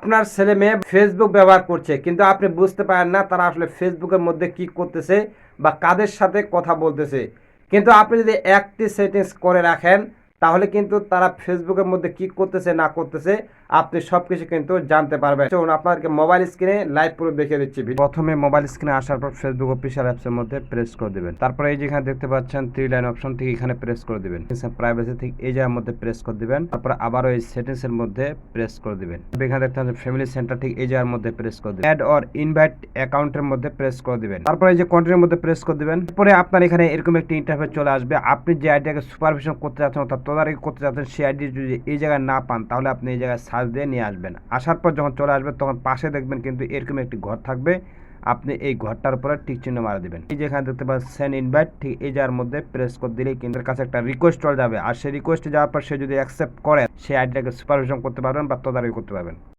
আপনার ছেলে মেয়ে ফেসবুক ব্যবহার করছে কিন্তু আপনি বুঝতে পারেন না তারা আসলে ফেসবুকের মধ্যে কি করতেছে বা কাদের সাথে কথা বলতেছে। কিন্তু আপনি যদি একটি সেটিংস করে রাখেন তাহলে কিন্তু তারা ফেসবুকের মধ্যে কি করতেছে না করতেছে আপনি সবকিছু কিন্তু জানতে পারবেন। চলুন আপনাদেরকে মোবাইল স্ক্রিনে লাইভ প্রুফ দেখিয়ে দিচ্ছি। প্রথমে মোবাইল স্ক্রিনে আসার পর ফেসবুক অফিসিয়াল অ্যাপসের মধ্যে প্রেস করে দিবেন। তারপরে এই যেখানে দেখতে পাচ্ছেন 3 লাইন অপশন, ঠিক এখানে প্রেস করে দিবেন। প্রাইভেসি ঠিক এই জায়গার মধ্যে প্রেস করে দিবেন। তারপর আবারও এই সেটিংস এর মধ্যে প্রেস করে দিবেন। এখানে দেখতে পাচ্ছেন ফ্যামিলি সেন্টার, ঠিক এই জায়গার মধ্যে প্রেস করে দিবেন। অ্যাড অর ইনভাইট অ্যাকাউন্টের মধ্যে প্রেস করে দিবেন। তারপর এই যে কন্টিনিউর মধ্যে প্রেস করে দিবেন। পরে আপনার এখানে এরকম একটি ইন্টারফেস চলে আসবে। আপনি যে আইডিটাকে সুপারভিশন করতে যাচ্ছেন অর্থাৎ তদারকি করতে যাচ্ছেন সেই আইডি যদি এই জায়গায় না পান তাহলে আপনি এই জায়গায় সার্চ দিয়ে নিয়ে আসবেন। আসার পর যখন চলে আসবে তখন পাশে দেখবেন কিন্তু এরকম একটি ঘর থাকবে। আপনি এই ঘরটার উপরে টিক চিহ্ন মারা দিবেন। এই যেখানে দেখতে পাচ্ছেন সেন্ড ইনভাইট, ঠিক এই জায়গার মধ্যে প্রেস করে দিলেই কিন্তু কাছে একটা রিকোয়েস্ট চলে যাবে। আর সেই রিকোয়েস্টে যাওয়ার পর সে যদি অ্যাকসেপ্ট করে সেই আইডিটাকে সুপারভিশন করতে পারবেন বা তদারকি করতে পারবেন।